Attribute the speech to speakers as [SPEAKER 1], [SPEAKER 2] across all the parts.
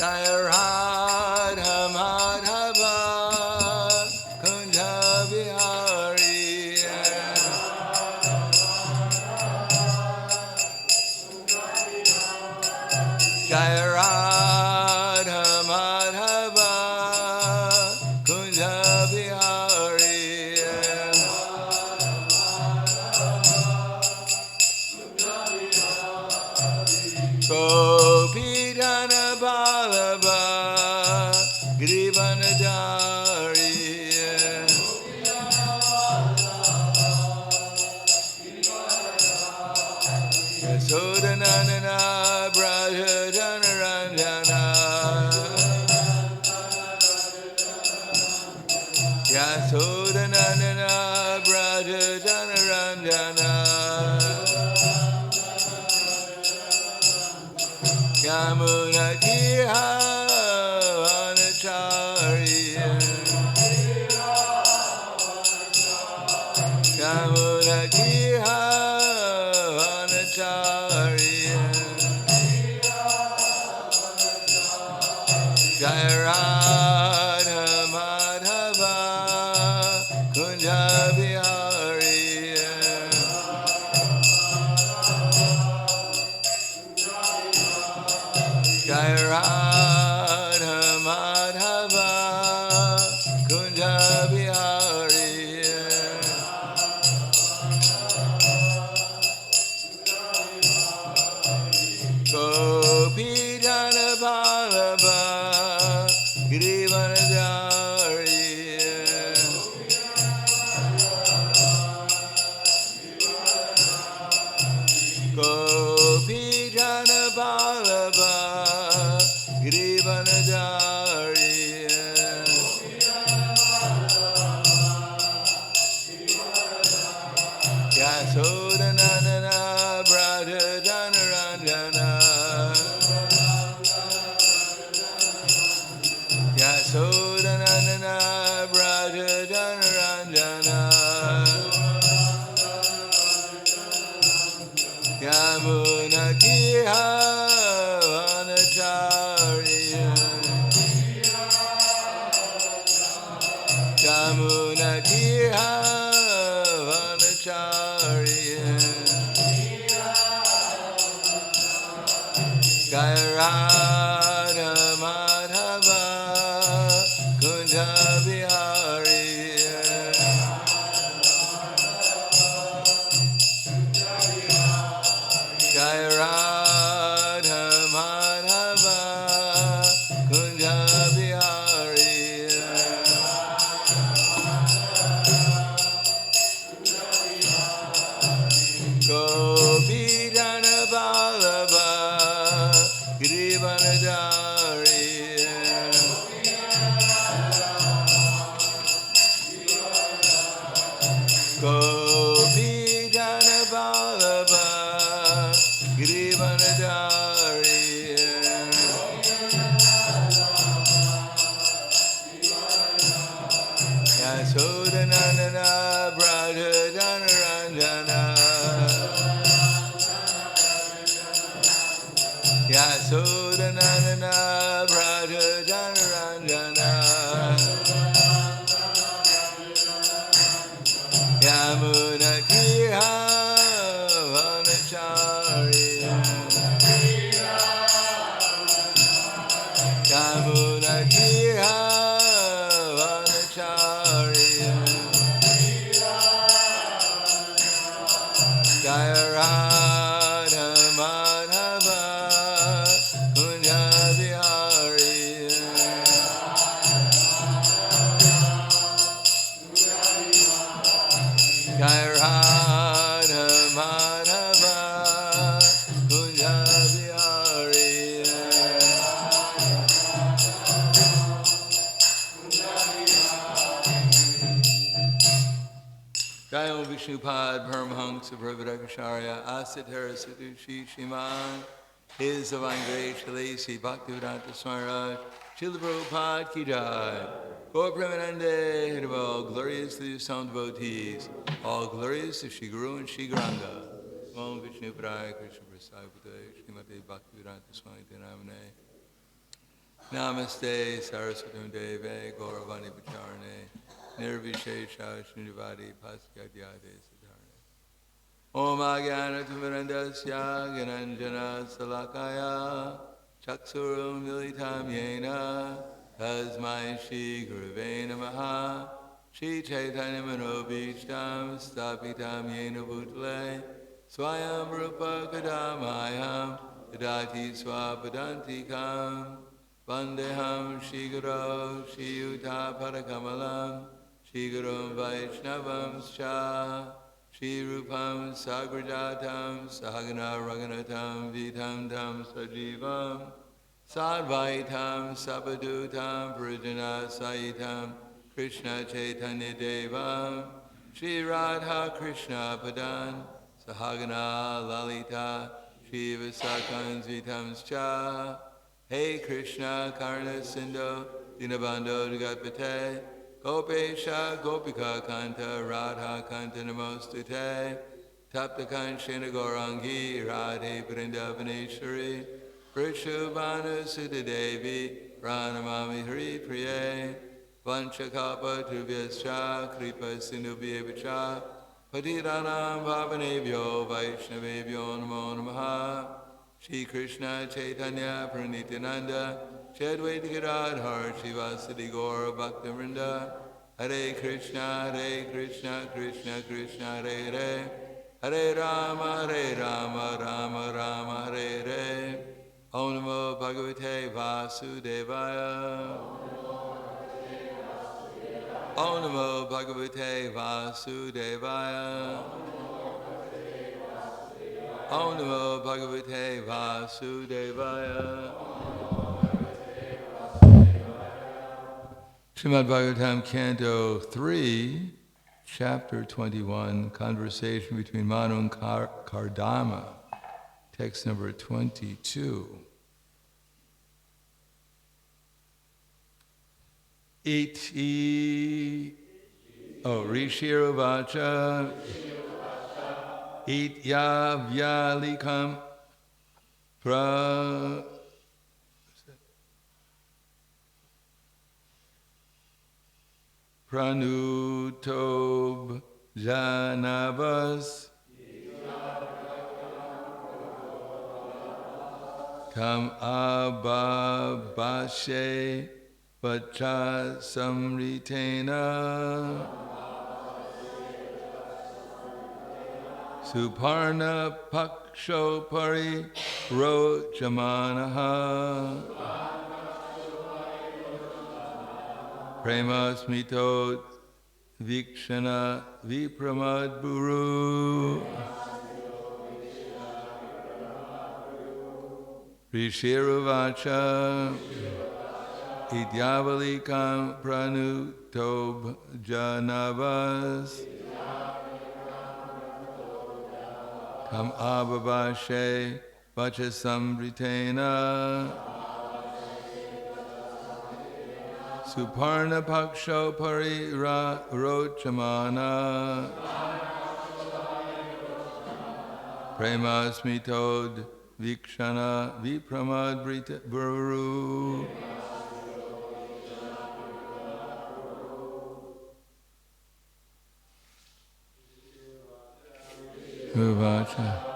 [SPEAKER 1] Jaya Radha Madhava Kunja Bihari. Jaya Radha Madhava Kunja Bihari. Gopi Jana Vallabha Grivanadari. Yasodanandana Braja Janaranjana. Yasodanandana Braja Janaranjana. Yamuna Kiha Vanacharya. Yamuna Kiha Vanacharya. Jaya Radha Madhava Kunja Bihari. Jaya Radha Madhava Kunja Bihari. Gopi Jana Vallabha Grivanadari. Gopi Jana Vallabha Grivanadari. Yasodanandana Braja Janaranjana. Yasodanandana Braja Janaranjana. Yamuna Kiha Vanacharya. Yamuna Kiha Vanacharya. Jaya Radha Madhava Kunja Bihari. Jaya Radha Madhava Kunja Bihari. Gopi Jana Vallabha Grivanadari. Gopi Jana Vallabha Grivanadari. Yasodanandana Braja Janaranjana. Yasodanandana Braja Janaranjana. Yamuna Kiha Vanacharya. Yamuna Kiha Vanacharya. Jaya Radha Madhava Kunja Bihari. Jaya Radha Madhava Kunja Bihari. Jaya Vishnupad Paramahansa Prabhadakacharya Asatara Sadushi Shiman His Divine Grace Shalai Sri Bhaktivedanta Swami Raj Srila Prabhupada Ki Jai. Gaur Premanande, head of all glorious to the sound devotees, all glorious to Shri Guru and Shri Garanga. Om Vishnu Padaya Krishna Prasad Putaya Srimate Bhaktivedanta Swami Namane. Namaste Saraswati Deve Gauravani Pacharane Nirvishesha Srinivadi Paskadyade Siddharane Om Agyana Timirandasya Gyananjana Salakaya Chaksurum Militam Yena Tasmai Shri Gurave Namaha Shri Chaitanya Manobhishtam Stapitam Yena Bhutale Swayam Rupa Kadamayam Dadati Swapadantikam Vandeham Shri Guru Shri Yuta Parakamalam Shri Guru Vaishnavam Scha Shri Rupam Sagrajatam Sahagana Raghunatam Vitam Tam Sajivam Sadvaitam Sabadutam Purjana Saitam Krishna Chaitanya Devam Shri Radha Krishna Padan Sahagana Lalita Shri Visakan Vitam Scha Hey Krishna Karna Sindhu Dinabando Jagatpate Gopesha Gopika Kanta Radha Kanta Namostute Tapta Kanshena Gaurangi Radhe Vrindavaneshwari Prishubhanu Sudha Devi Pranamami Hari Priye Vanchakapa Tubhyascha Kripa Sindhubhyevacha Patiranam Bhavanebhyo Vaishnavebhyo Namo Namaha Shri Krishna Chaitanya Pranityananda Chadvaita Gadadhar Shivasadi Gaura Bhaktivinoda Hare Krishna Krishna Krishna Hare Hare Hare Rama Rama Rama Hare Hare Om Namo Bhagavate Vasudevaya Om Namo Bhagavate Vasudevaya Om Namo Bhagavate Vasudevaya Srimad Bhagavatam, Canto 3, Chapter 21, Conversation between Manu and Kardama, text number 22. Rishiruvacha Ityavyalikam Pranutob Janavas Kam Ababashe Vacha Samritena Suparna Paksho Pari Rojamanaha Premasmito Vikshana Vipramad Buru Rishiruvacha Idyavalikam Pranutob Janavas Kam Ababashe Vachasamritena Suparna Paksho Pari Rochamana Premasmitod Vikshana Vipramad Buru Uvacha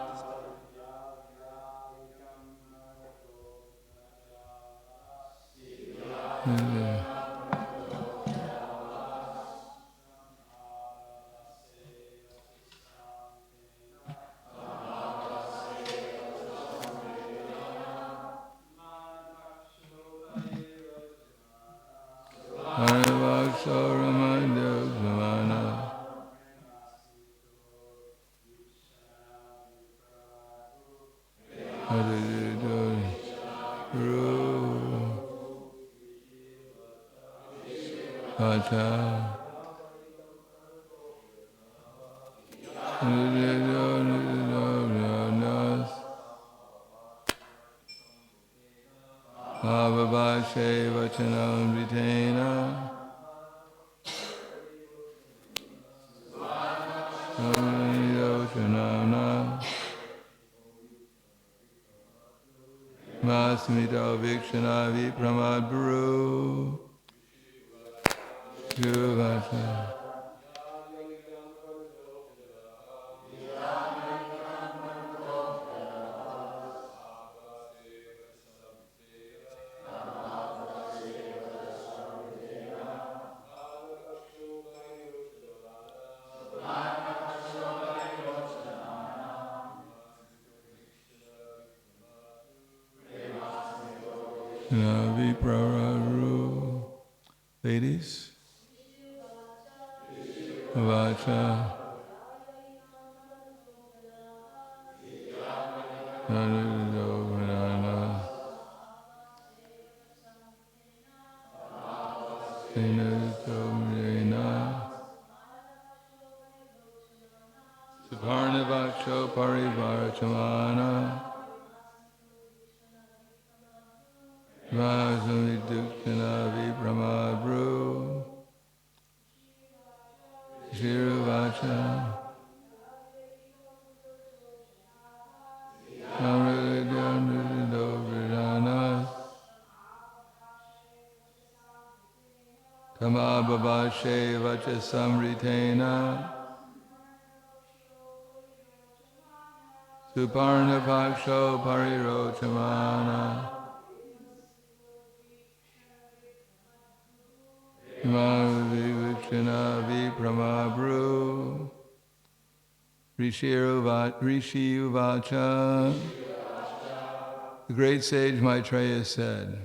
[SPEAKER 1] Ababashe Vachanam Ritena Yoshanana Masmito Vikshana Vipramad Buru. Guruvata. Viprararu. Ladies? Vacha. Nanadodobhanana. Sinadodobhanana. Suparnavaksho parivarachamana. Vasamidukshana vipramadru. Shiruvacha. Amridyanudobhidana. Kamabhavashe vachasamritena. Suparnapaksho parirochamana. Vivikshana vipramabru. Rishi Uvacha. The great sage Maitreya said,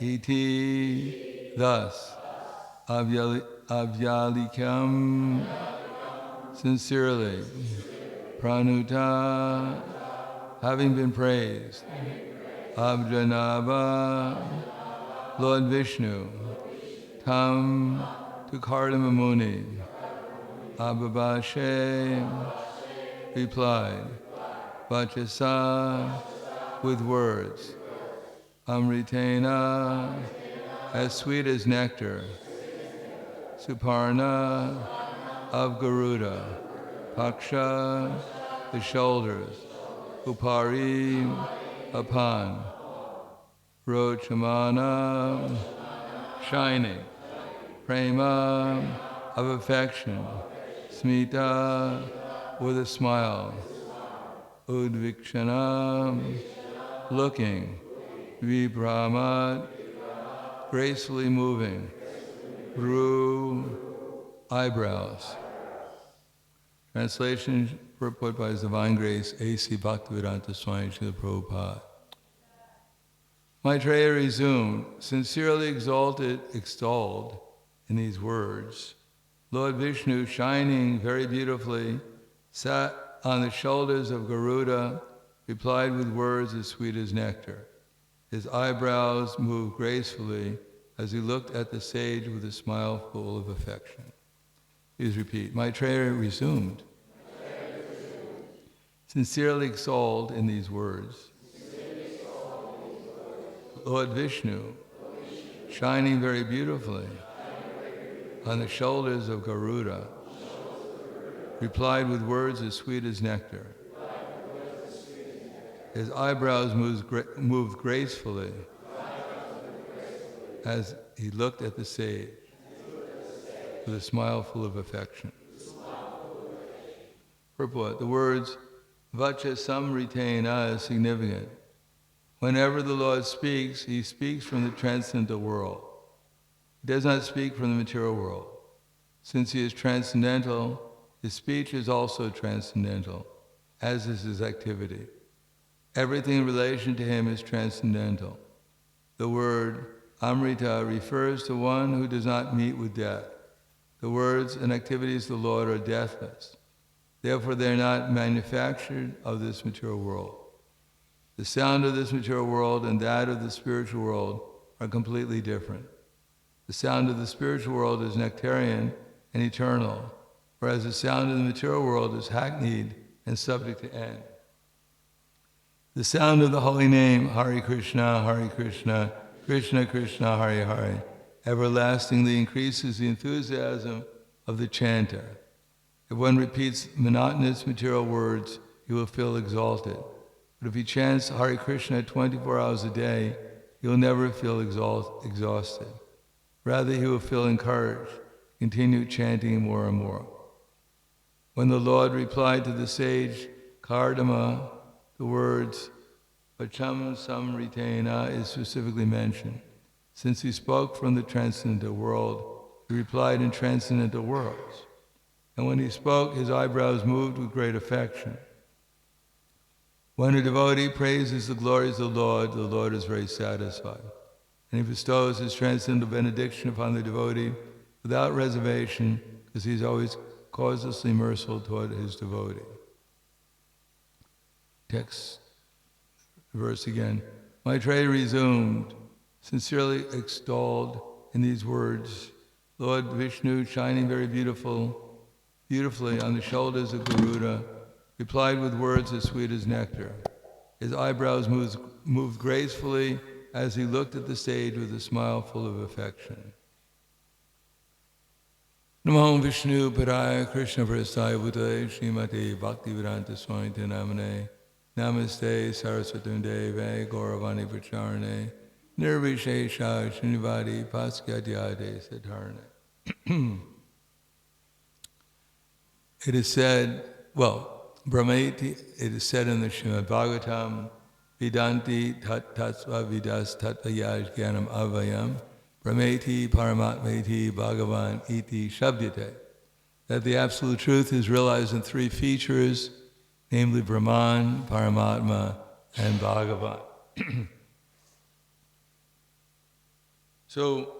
[SPEAKER 1] Iti, thus, avyalikam, sincerely, pranuta, having been praised, abjanava, Lord Vishnu, tam, to Kardama Muni, abhavashe, replied, vachasa, with words, amritena, as sweet as nectar, suparna, of Garuda, paksha, the shoulders, upari, upon, rochamana, shining, prema, of affection, smita, with a smile, udvikshana, looking, vibhamat, gracefully moving, bru, eyebrows. Translation purport by His Divine Grace, A.C. Bhaktivedanta Swami Srila Prabhupada. Maitreya resumed, sincerely extolled in these words, Lord Vishnu, shining very beautifully, sat on the shoulders of Garuda, replied with words as sweet as nectar. His eyebrows moved gracefully as he looked at the sage with a smile full of affection. Please repeat. Maitreya resumed, sincerely extolled in these words, Lord Vishnu, shining very beautifully on the shoulders of Garuda, replied with words as sweet as nectar. His eyebrows moved gracefully as he looked at the sage with a smile full of affection. Purport. The words vacha samritena is significant. Whenever the Lord speaks, He speaks from the transcendental world. He does not speak from the material world. Since He is transcendental, His speech is also transcendental, as is His activity. Everything in relation to Him is transcendental. The word Amrita refers to one who does not meet with death. The words and activities of the Lord are deathless. Therefore, they are not manufactured of this material world. The sound of this material world and that of the spiritual world are completely different. The sound of the spiritual world is nectarian and eternal, whereas the sound of the material world is hackneyed and subject to end. The sound of the holy name, Hare Krishna, Krishna Krishna, Hare Hare, everlastingly increases the enthusiasm of the chanter. If one repeats monotonous material words, he will feel exalted. But if he chants Hare Krishna 24 hours a day, he will never feel exhausted. Rather, he will feel encouraged, continue chanting more and more. When the Lord replied to the sage Kardama, the words Vacham Samritena is specifically mentioned. Since he spoke from the transcendental world, he replied in transcendental words. And when he spoke, his eyebrows moved with great affection. When a devotee praises the glories of the Lord is very satisfied. And he bestows his transcendental benediction upon the devotee without reservation, because he's always causelessly merciful toward his devotee. Text, verse again. Maitreya resumed, sincerely extolled in these words, Lord Vishnu, shining very beautifully on the shoulders of Garuda, replied with words as sweet as nectar. His eyebrows moved gracefully as he looked at the stage with a smile full of affection. Namo Vishnu Padaya Krishna Prasthaya Bhutale Srimati Bhaktivedanta Swami Namane Namaste Saraswatam Deve Gauravani Pracharane Nirvishesha Srinivadi Paskyadyade Siddharane. It is said, Brahmeti, it is said in the Srimad Bhagavatam, Vidanti tat tatsva vidas tatvayaj jnanam avayam, Brahmeti paramatmeti bhagavan iti shabdyate, that the absolute truth is realized in three features, namely Brahman, Paramatma, and Bhagavan. So,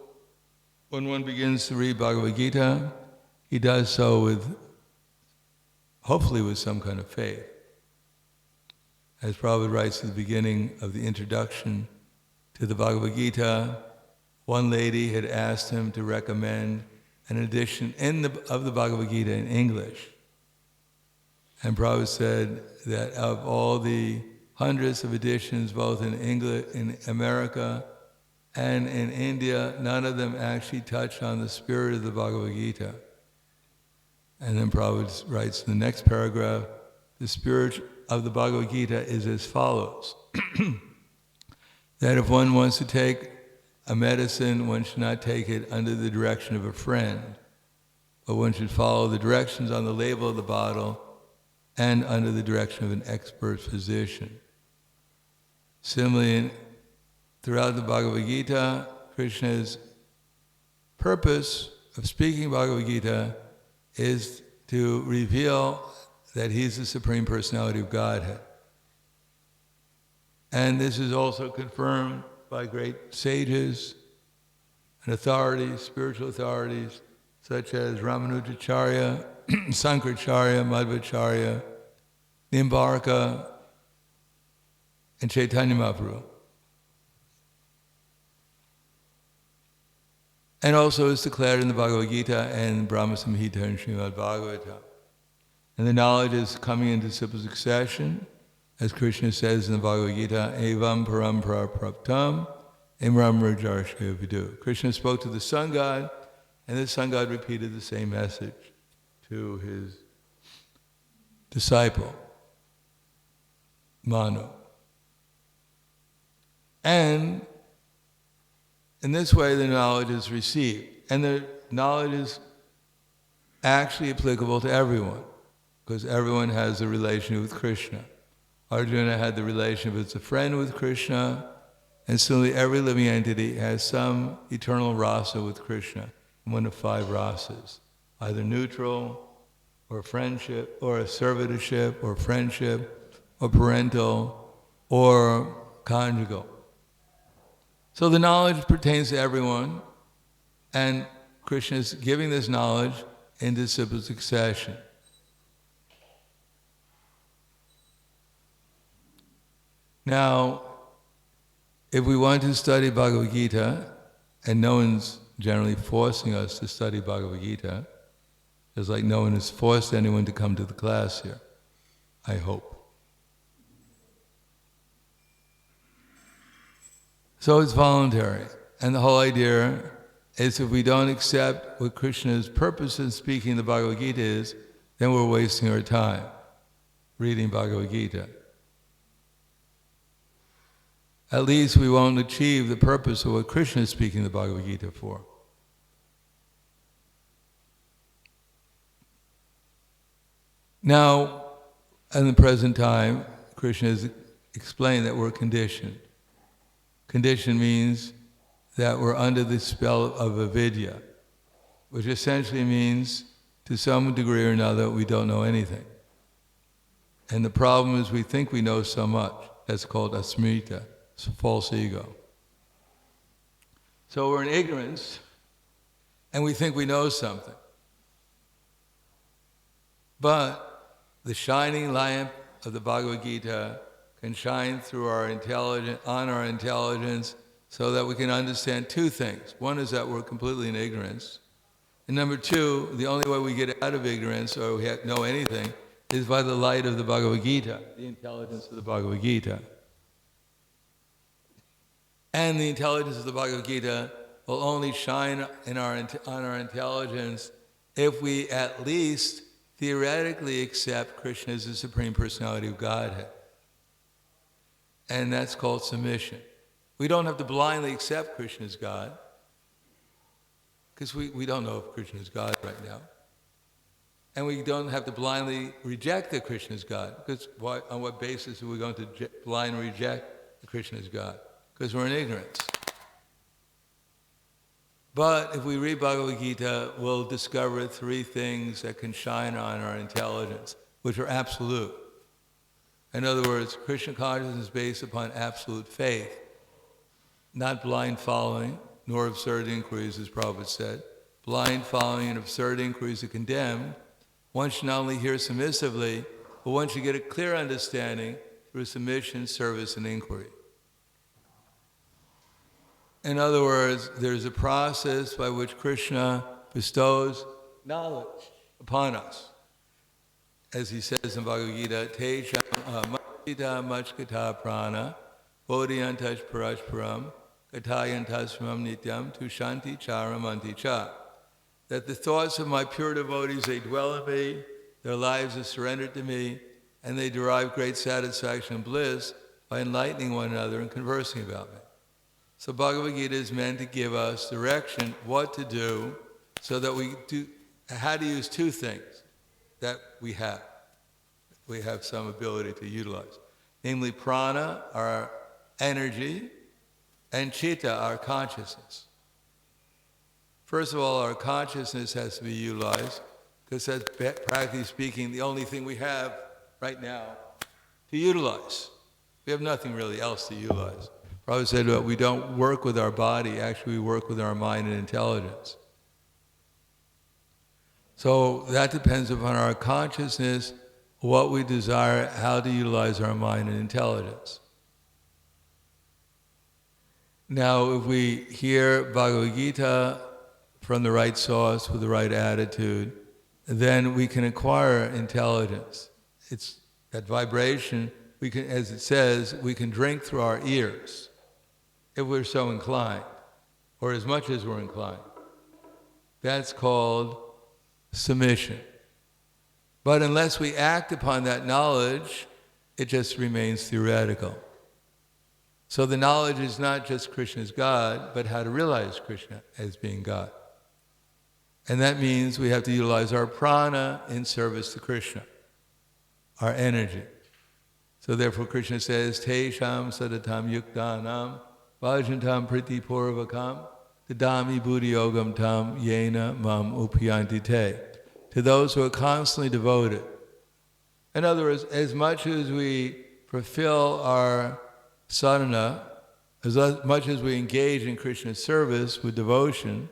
[SPEAKER 1] when one begins to read Bhagavad Gita, he does so hopefully with some kind of faith. As Prabhupada writes at the beginning of the introduction to the Bhagavad Gita, one lady had asked him to recommend an edition of the Bhagavad Gita in English. And Prabhupada said that of all the hundreds of editions, both in English, in America and in India, none of them actually touch on the spirit of the Bhagavad Gita. And then Prabhupada writes in the next paragraph, the spirit of the Bhagavad Gita is as follows. That if one wants to take a medicine, one should not take it under the direction of a friend, but one should follow the directions on the label of the bottle and under the direction of an expert physician. Similarly, throughout the Bhagavad Gita, Krishna's purpose of speaking Bhagavad Gita is to reveal that he's the Supreme Personality of Godhead. And this is also confirmed by great sages and authorities, spiritual authorities, such as Ramanujacharya, Sankaracharya, Madhvacharya, Nimbarka, and Chaitanya Mahaprabhu. And also is declared in the Bhagavad Gita and Brahma Samhita and Srimad Bhagavatam. And the knowledge is coming into simple succession, as Krishna says in the Bhagavad Gita, Evam parampara praptam, imram rajarshe vidu. Krishna spoke to the sun god, and the sun god repeated the same message to his disciple, Manu. And in this way, the knowledge is received. And the knowledge is actually applicable to everyone, because everyone has a relation with Krishna. Arjuna had the relation as a friend with Krishna, and similarly every living entity has some eternal rasa with Krishna, one of 5 rasas, either neutral, or friendship, or a servitorship, or friendship, or parental, or conjugal. So the knowledge pertains to everyone, and Krishna is giving this knowledge in disciple succession. Now, if we want to study Bhagavad Gita, and no one's generally forcing us to study Bhagavad Gita, just like no one has forced anyone to come to the class here, I hope. So it's voluntary. And the whole idea is if we don't accept what Krishna's purpose in speaking the Bhagavad Gita is, then we're wasting our time reading Bhagavad Gita. at least we won't achieve the purpose of what Krishna is speaking the Bhagavad Gita for. Now, in the present time, Krishna has explained that we're conditioned. Conditioned means that we're under the spell of avidya, which essentially means, to some degree or another, we don't know anything. And the problem is we think we know so much. That's called asmrita, it's a false ego. So we're in ignorance, and we think we know something. But the shining lamp of the Bhagavad Gita can shine through our intelligence, on our intelligence, so that we can understand two things. One is that we're completely in ignorance. And number two, the only way we get out of ignorance or we know anything is by the light of the Bhagavad Gita, the intelligence of the Bhagavad Gita. And the intelligence of the Bhagavad Gita will only shine on our intelligence if we at least theoretically accept Krishna as the Supreme Personality of Godhead. And that's called submission. We don't have to blindly accept Krishna as God, because we don't know if Krishna is God right now. And we don't have to blindly reject that Krishna is God, because on what basis are we going to blindly reject that Krishna is God? Because we're in ignorance. But if we read Bhagavad Gita, we'll discover three things that can shine on our intelligence, which are absolute. In other words, Krishna consciousness is based upon absolute faith, not blind following, nor absurd inquiries, as Prabhupada said. Blind following and absurd inquiries are condemned. One should not only hear submissively, but one should get a clear understanding through submission, service, and inquiry. In other words, there's a process by which Krishna bestows knowledge upon us. As he says in Bhagavad Gita, Tejam machita machkata prana, bodhiyantash parashparam, katayantasramam nityam, tushanti charamanti cha. That the thoughts of my pure devotees, they dwell in me, their lives are surrendered to me, and they derive great satisfaction and bliss by enlightening one another and conversing about me. So Bhagavad Gita is meant to give us direction, what to do, so that we do, how to use two things that we have. We have some ability to utilize. Namely prana, our energy, and chitta, our consciousness. First of all, our consciousness has to be utilized, because that's, practically speaking, the only thing we have right now to utilize. We have nothing really else to utilize. Prabhupada said that we don't work with our body, actually we work with our mind and intelligence. So that depends upon our consciousness, what we desire, how to utilize our mind and intelligence. Now, if we hear Bhagavad Gita from the right source with the right attitude, then we can acquire intelligence. It's that vibration, we can, as it says, we can drink through our ears if we're so inclined, or as much as we're inclined. That's called submission. But unless we act upon that knowledge, it just remains theoretical. So the knowledge is not just Krishna as God, but how to realize Krishna as being God. And that means we have to utilize our prana in service to Krishna, our energy. So therefore Krishna says, Tesham sadatam yuktanam vajantam priti purvakam tadami buddhi yogam tam yena mam upyanti te. To those who are constantly devoted. In other words, as much as we fulfill our sadhana, as much as we engage in Krishna's service with devotion,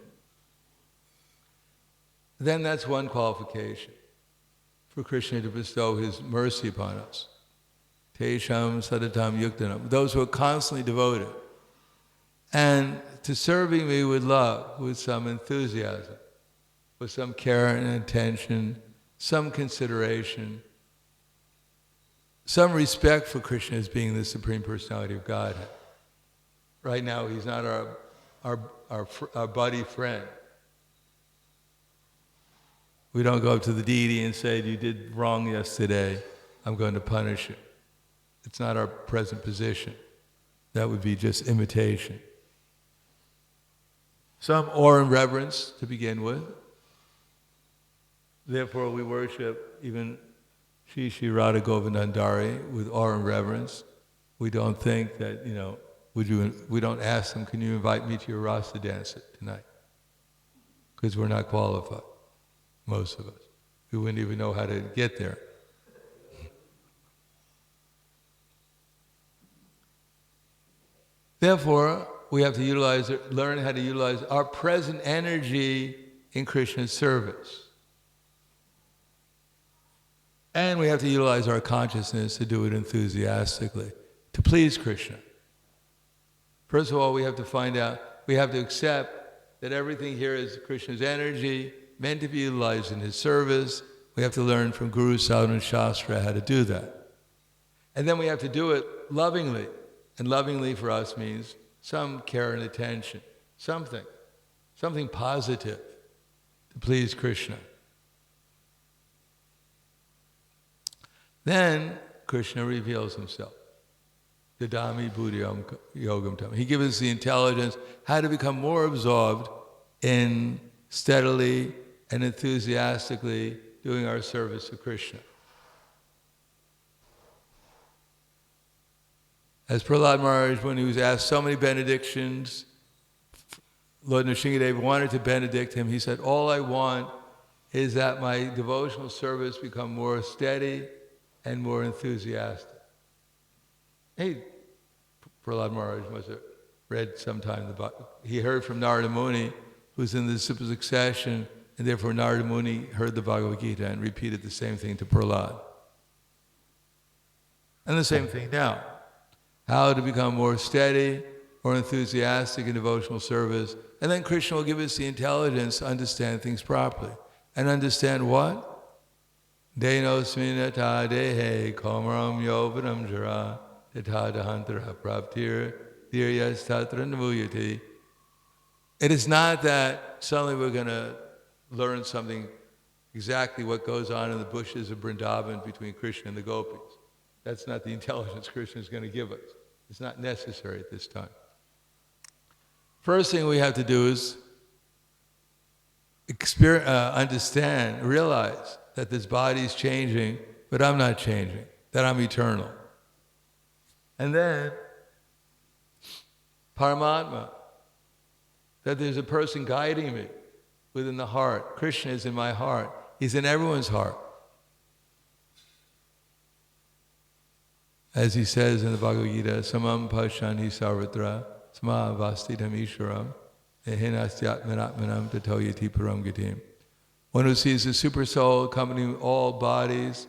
[SPEAKER 1] then that's one qualification for Krishna to bestow his mercy upon us. Tesham sadatam yuktanam. Those who are constantly devoted. And to serving me with love, with some enthusiasm, with some care and attention, some consideration, some respect for Krishna as being the Supreme Personality of Godhead. Right now, he's not our buddy friend. We don't go up to the deity and say, you did wrong yesterday, I'm going to punish you. It's not our present position. That would be just imitation. Some awe and reverence to begin with. Therefore, we worship even Shri Shri Radha Govardhana with awe and reverence. We don't think that, we don't ask them, can you invite me to your rasa dance tonight? Because we're not qualified, most of us. We wouldn't even know how to get there. Therefore, we have to learn how to utilize our present energy in Krishna's service. And we have to utilize our consciousness to do it enthusiastically, to please Krishna. First of all, we have to accept that everything here is Krishna's energy, meant to be utilized in his service. We have to learn from Guru, Sadhana, and Shastra how to do that. And then we have to do it lovingly. And lovingly for us means some care and attention, something positive to please Krishna. Then Krishna reveals himself. Dadami buddhiyam yogam tam. He gives us the intelligence how to become more absorbed in steadily and enthusiastically doing our service to Krishna. As Prahlad Maharaj, when he was asked so many benedictions, Lord Nrsingadeva wanted to benedict him. He said, all I want is that my devotional service become more steady and more enthusiastic. Hey, Prahlad Maharaj must have read sometime the Bhagavatam. He heard from Narada Muni, who's in the succession, and therefore Narada Muni heard the Bhagavad Gita and repeated the same thing to Prahlad. And the same thing now. How to become more steady, more enthusiastic in devotional service. And then Krishna will give us the intelligence to understand things properly. And understand what? Denosminata dehe komaram yovanam jara tatadahantara praptir dhiryas tatra navuyati. It is not that suddenly we're going to learn something exactly what goes on in the bushes of Vrindavan between Krishna and the gopis. That's not the intelligence Krishna is going to give us. It's not necessary at this time. First thing we have to do is understand, realize that this body is changing, but I'm not changing, that I'm eternal. And then, Paramatma, that there's a person guiding me within the heart. Krishna is in my heart. He's in everyone's heart. As he says in the Bhagavad Gita, samam pashani sarvatra sama vastidam isharam ehinastyatmanatmanam tatoyati param gatim. One who sees the super soul accompanying all bodies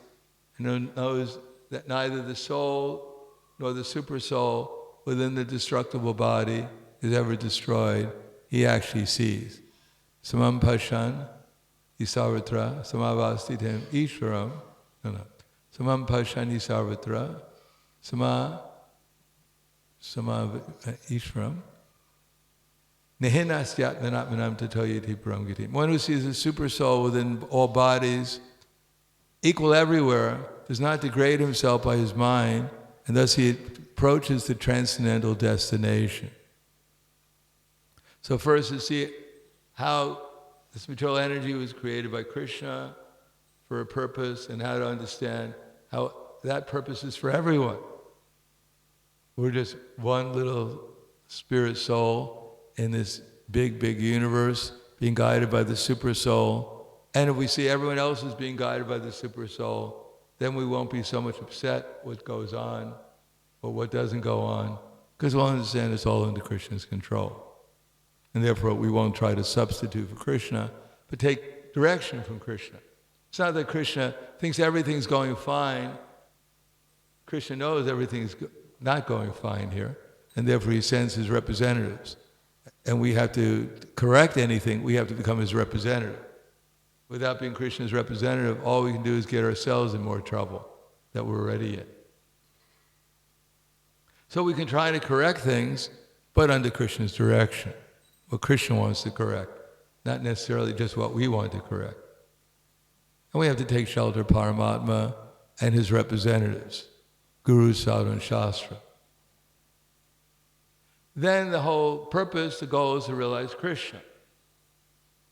[SPEAKER 1] and knows that neither the soul nor the super soul within the destructible body is ever destroyed, he actually sees. Samam pashan isarvatra samavastidam isharam. Samam pashani sarvatra Sama Ishram. Nihinastyatmanatmanam tatoyati param gatim. One who sees the super soul within all bodies, equal everywhere, does not degrade himself by his mind, and thus he approaches the transcendental destination. So first to see how this material energy was created by Krishna for a purpose, and how to understand how that purpose is for everyone. We're just one little spirit soul in this big, big universe being guided by the super soul. And if we see everyone else is being guided by the super soul, then we won't be so much upset what goes on or what doesn't go on, because we'll understand it's all under Krishna's control. And therefore we won't try to substitute for Krishna, but take direction from Krishna. It's not that Krishna thinks everything's going fine. Krishna knows everything's not going fine here, and therefore he sends his representatives. And we have to correct anything, we have to become his representative. Without being Krishna's representative, all we can do is get ourselves in more trouble that we're already in. So we can try to correct things, but under Krishna's direction. What Krishna wants to correct, not necessarily just what we want to correct. And we have to take shelter of Paramatma and his representatives, Guru, Sadhana, and Shastra. then the whole purpose, the goal is to realize Krishna.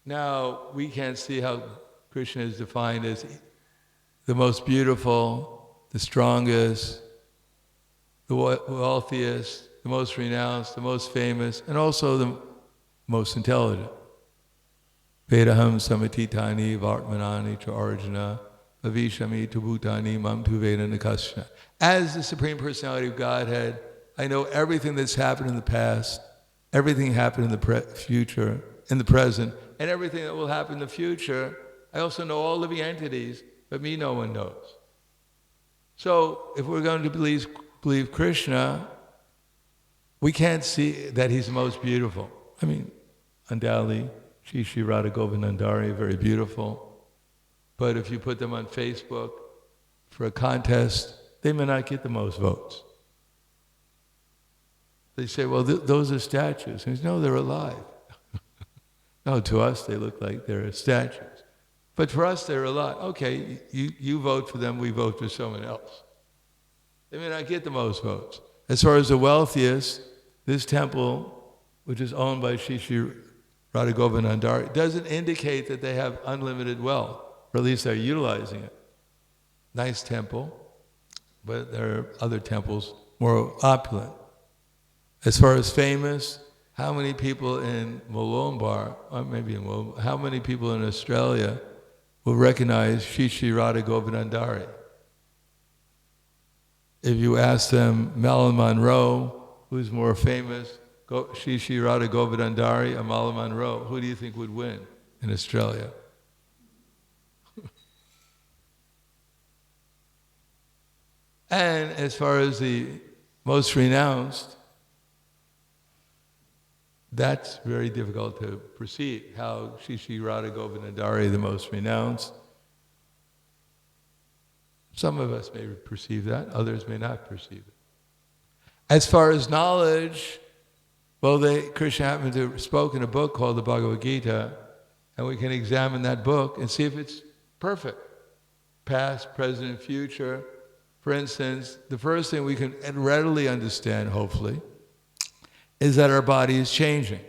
[SPEAKER 1] Now, we can't see how Krishna is defined as the most beautiful, the strongest, the wealthiest, the most renounced, the most famous, and also the most intelligent. Vedaham samatitani vartmanani cha arjuna avishami tu bhutani mam tu vedanakashna. As the Supreme Personality of Godhead, I know everything that's happened in the past, everything happened in the future, in the present, and everything that will happen in the future. I also know all living entities, but me no one knows. So if we're going to believe Krishna, we can't see that he's the most beautiful. I mean, undoubtedly, Shri Radha Govardhana, very beautiful. But if you put them on Facebook for a contest, they may not get the most votes. They say, well, those are statues. And he says, no, they're alive. No, to us, they look like they're statues. But for us, they're alive. Okay, you vote for them, we vote for someone else. They may not get the most votes. As far as the wealthiest, this temple, which is owned by Shri Radha Govardhana, doesn't indicate that they have unlimited wealth, or at least they're utilizing it. Nice temple, but there are other temples more opulent. As far as famous, how many people in Molombar, or maybe in Molombar, how many people in Australia will recognize Shri Radha Govardhana? If you ask them, Marilyn Monroe, who's more famous, Shri Radha Govardhana or Marilyn Monroe, who do you think would win in Australia? And as far as the most renounced, that's very difficult to perceive, how Shri Radha Govardhana, the most renounced. Some of us may perceive that, others may not perceive it. As far as knowledge, well, Krishna happened to have spoken a book called the Bhagavad Gita, and we can examine that book and see if it's perfect. Past, present, and future. For instance, the first thing we can readily understand, hopefully, is that our body is changing.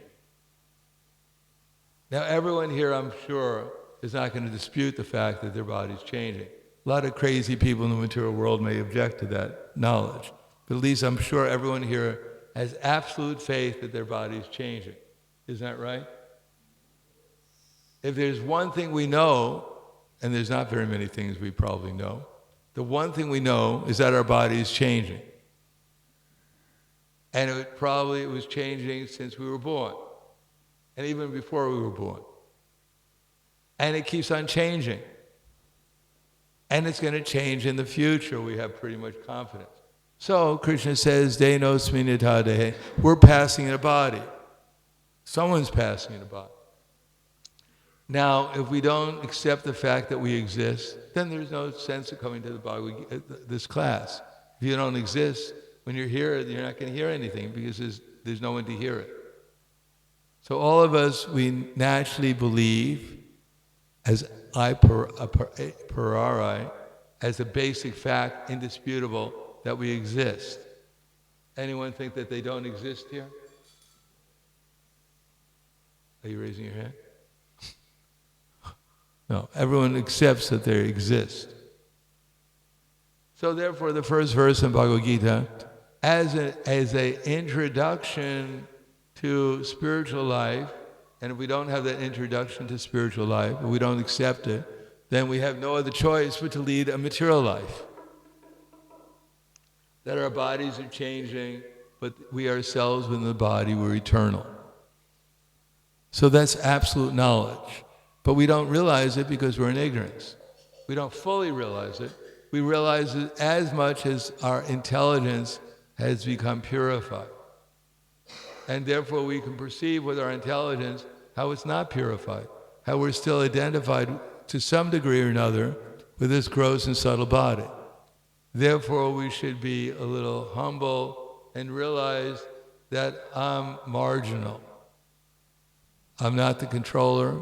[SPEAKER 1] Now, everyone here, I'm sure, is not going to dispute the fact that their body is changing. A lot of crazy people in the material world may object to that knowledge, but at least I'm sure everyone here has absolute faith that their body is changing. Isn't that right? If there's one thing we know, and there's not very many things we probably know, the one thing we know is that our body is changing. And it was changing since we were born, and even before we were born. And it keeps on changing. And it's going to change in the future, we have pretty much confidence. So Krishna says, Denosmi nithadehe, we're passing in a body. Someone's passing in a body. Now, if we don't accept the fact that we exist, then there's no sense of coming to this class. If you don't exist, when you're here, you're not going to hear anything because there's no one to hear it. So all of us, we naturally believe, as parari, as a basic fact, indisputable, that we exist. Anyone think that they don't exist here? Are you raising your hand? No, everyone accepts that they exist. So therefore, the first verse in Bhagavad Gita, as an introduction to spiritual life, and if we don't have that introduction to spiritual life, if we don't accept it, then we have no other choice but to lead a material life. That our bodies are changing, but we ourselves within the body, we're eternal. So that's absolute knowledge. But we don't realize it because we're in ignorance. We don't fully realize it. We realize it as much as our intelligence has become purified. And therefore we can perceive with our intelligence how it's not purified, how we're still identified to some degree or another with this gross and subtle body. Therefore we should be a little humble and realize that I'm marginal. I'm not the controller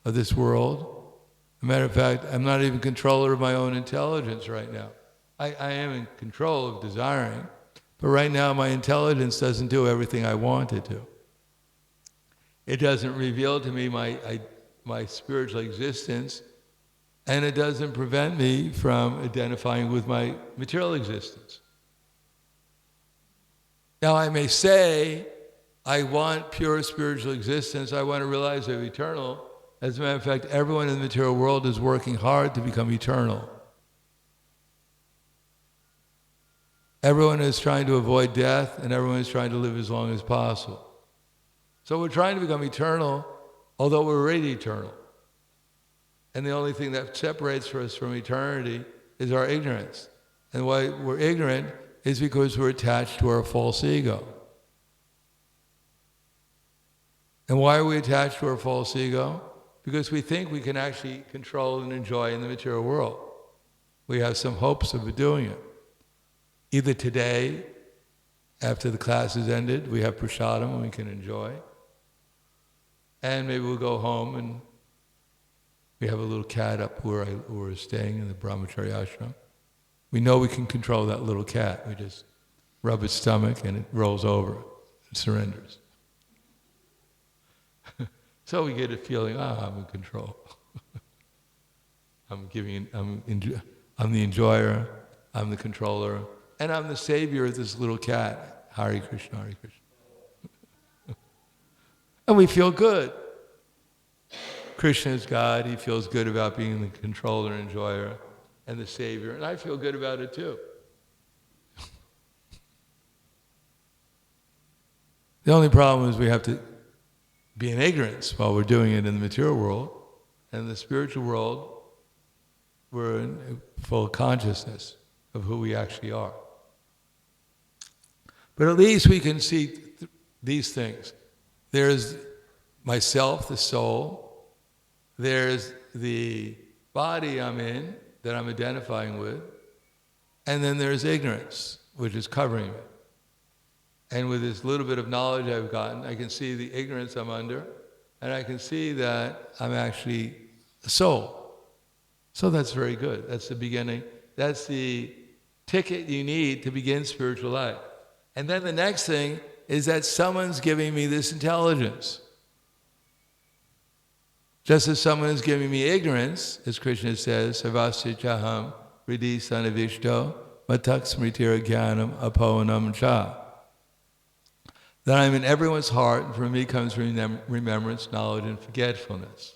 [SPEAKER 1] of this world. As a matter of fact, I'm not even controller of my own intelligence right now. I am in control of desiring, But right now my intelligence doesn't do everything I want it to. It doesn't reveal to me my spiritual existence, and it doesn't prevent me from identifying with my material existence. Now I may say, I want pure spiritual existence, I want to realize I'm eternal. As a matter of fact, everyone in the material world is working hard to become eternal. Everyone is trying to avoid death, and everyone is trying to live as long as possible. So we're trying to become eternal, although we're already eternal. And the only thing that separates us from eternity is our ignorance. And why we're ignorant is because we're attached to our false ego. And why are we attached to our false ego? Because we think we can actually control and enjoy in the material world. We have some hopes of doing it. Either today, after the class is ended, we have prasadam and we can enjoy. And maybe we'll go home and we have a little cat up where we're staying in the brahmachari ashram. We know we can control that little cat. We just rub its stomach and it rolls over and surrenders. So we get a feeling, I'm in control. I'm the enjoyer, I'm the controller, and I'm the savior of this little cat. Hare Krishna, Hare Krishna. And we feel good. Krishna is God, he feels good about being the controller, enjoyer, and the savior, and I feel good about it too. The only problem is we have to be in ignorance while we're doing it in the material world. And in the spiritual world, we're in full consciousness of who we actually are. But at least we can see these things. There's myself, the soul. There's the body I'm in, that I'm identifying with. And then there's ignorance, which is covering it. And with this little bit of knowledge I've gotten, I can see the ignorance I'm under, and I can see that I'm actually a soul. So that's very good. That's the beginning. That's the ticket you need to begin spiritual life. And then the next thing is that someone's giving me this intelligence. Just as someone is giving me ignorance, as Krishna says, Sarvasya Chaham Riddhi Sanavishto Matak Smritira Jnanam Apohanam Cha. That I'm in everyone's heart, and from me comes remembrance, knowledge, and forgetfulness.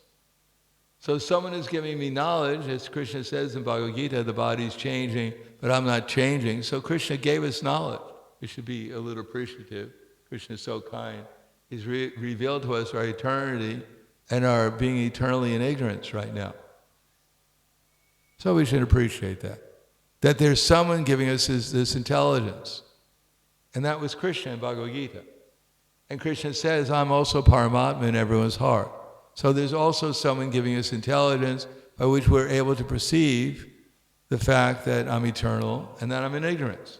[SPEAKER 1] So someone is giving me knowledge, as Krishna says in Bhagavad Gita, the body's changing, but I'm not changing. So Krishna gave us knowledge. We should be a little appreciative. Krishna is so kind. He's revealed to us our eternity and our being eternally in ignorance right now. So we should appreciate that. That there's someone giving us this intelligence. And that was Krishna in Bhagavad Gita. And Krishna says, I'm also Paramatma in everyone's heart. So there's also someone giving us intelligence by which we're able to perceive the fact that I'm eternal and that I'm in ignorance.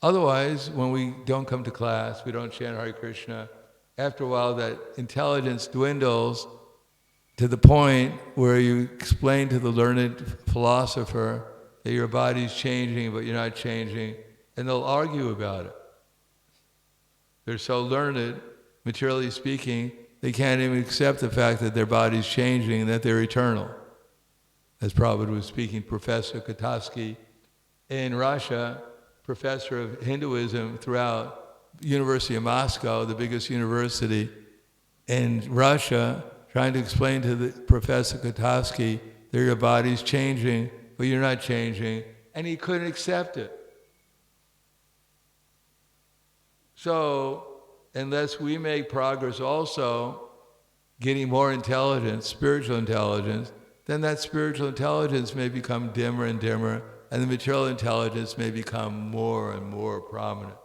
[SPEAKER 1] Otherwise, when we don't come to class, we don't chant Hare Krishna, after a while that intelligence dwindles to the point where you explain to the learned philosopher that your body's changing but you're not changing, and they'll argue about it. They're so learned, materially speaking, they can't even accept the fact that their body's changing and that they're eternal. As Prabhupada was speaking, Professor Kataski in Russia, professor of Hinduism throughout University of Moscow, the biggest university in Russia, trying to explain to the Professor Kataski that your body's changing, but you're not changing, and he couldn't accept it. So, unless we make progress also, getting more intelligence, spiritual intelligence, then that spiritual intelligence may become dimmer and dimmer, and the material intelligence may become more and more prominent.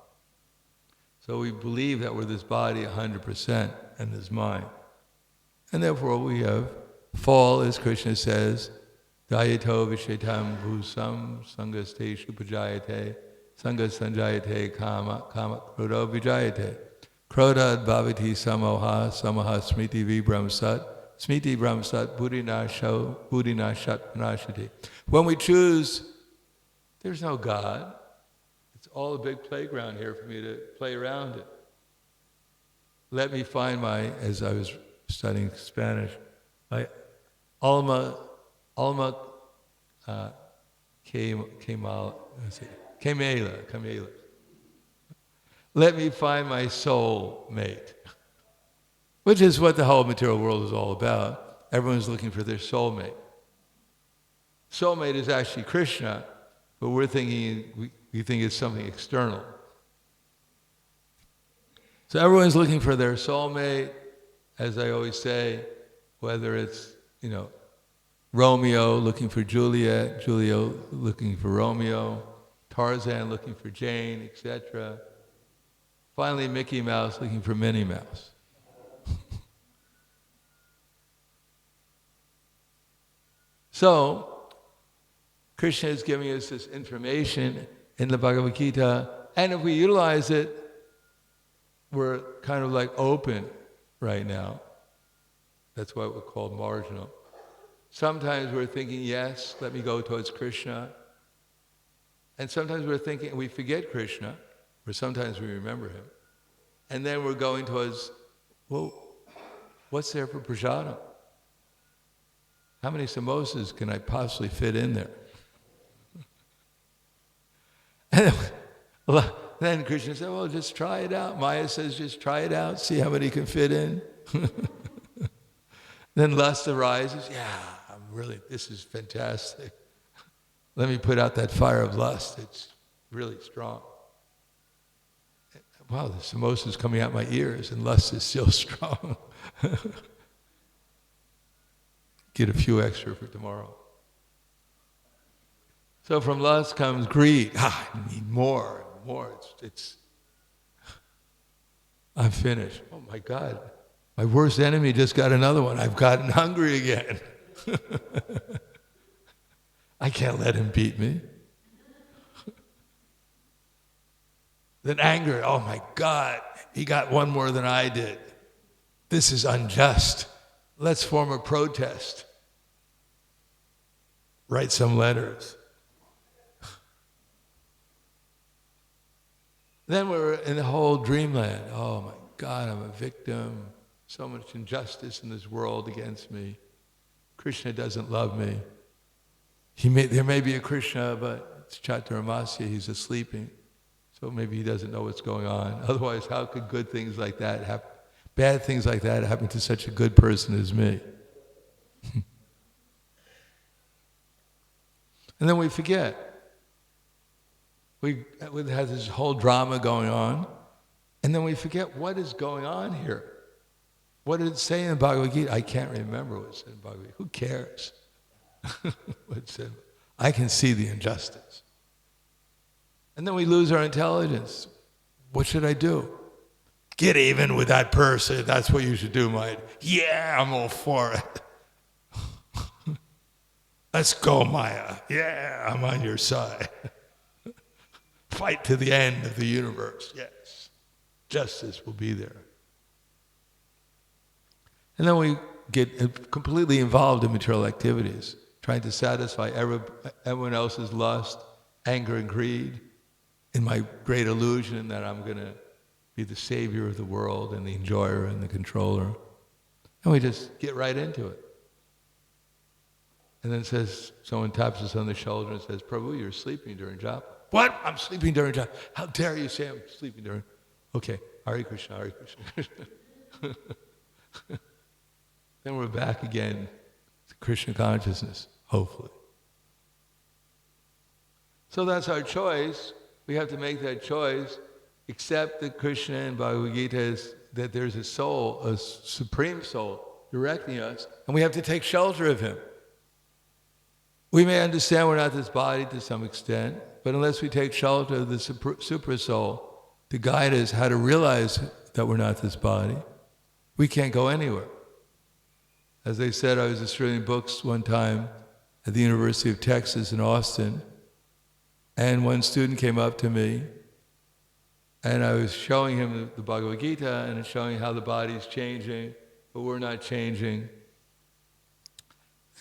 [SPEAKER 1] So we believe that we're this body 100% and this mind. And therefore we have fall, as Krishna says, Dayato Vishetam Bhusam Sangasteshu Pajayate Sangas Sanjayate Kama Krodho Vijayate. Krodha Bhavati Samoha Samaha Smriti Vibram Sat Smriti Brahm Sat Buddhinasho Buddhinashat Panashati. When we choose, there's no God, It's all a big playground here for me to play around it. Let me find my, as I was studying Spanish, my alma Camela. Let me find my soul mate, which is what the whole material world is all about. Everyone's looking for their soulmate. Soulmate is actually Krishna, but we're thinking, we think it's something external. So everyone's looking for their soulmate, as I always say, whether it's, Romeo looking for Juliet, Julio looking for Romeo, Tarzan looking for Jane, etc. Finally, Mickey Mouse looking for Minnie Mouse. So, Krishna is giving us this information in the Bhagavad Gita, and if we utilize it, we're kind of like open right now. That's why we're called marginal. Sometimes we're thinking, yes, let me go towards Krishna. And sometimes we're thinking, we forget Krishna, or sometimes we remember him. And then we're going towards, well, what's there for prasadam? How many samosas can I possibly fit in there? And then Krishna said, well, just try it out. Maya says, just try it out, see how many can fit in. Then lust arises. Yeah, this is fantastic. Let me put out that fire of lust. It's really strong. Wow, the samosa is coming out my ears and lust is still strong. Get a few extra for tomorrow. So from lust comes greed. I need more. I'm finished. Oh my God. My worst enemy just got another one. I've gotten hungry again. I can't let him beat me. Then anger. Oh my God. He got one more than I did. This is unjust. Let's form a protest. Write some letters. Then we're in the whole dreamland. Oh my God, I'm a victim. So much injustice in this world against me. Krishna doesn't love me. There may be a Krishna, but it's Chaturamasya, he's asleep. So maybe he doesn't know what's going on. Otherwise, how could good things like that happen? Bad things like that happen to such a good person as me. And then we forget. We have this whole drama going on, and then we forget what is going on here. What did it say in the Bhagavad Gita? I can't remember what it said in the Bhagavad Gita. Who cares? What it said. I can see the injustice. And then we lose our intelligence. What should I do? Get even with that person. That's what you should do, mate. Yeah, I'm all for it. Let's go, Maya. Yeah, I'm on your side. Fight to the end of the universe. Yes. Justice will be there. And then we get completely involved in material activities, trying to satisfy everyone else's lust, anger, and greed, in my great illusion that I'm going to be the savior of the world and the enjoyer and the controller. And we just get right into it. And then someone taps us on the shoulder and says, Prabhu, you're sleeping during japa. What? I'm sleeping during japa. How dare you say I'm sleeping during... Okay, Hare Krishna, Hare Krishna. Then we're back again to Krishna consciousness, hopefully. So that's our choice. We have to make that choice, accept that Krishna and Bhagavad Gita is that there's a soul, a supreme soul, directing us, and we have to take shelter of him. We may understand we're not this body to some extent, but unless we take shelter of the super soul to guide us how to realize that we're not this body, we can't go anywhere. As I said, I was distributing books one time at the University of Texas in Austin, and one student came up to me, and I was showing him the Bhagavad Gita and showing how the body's changing, but we're not changing.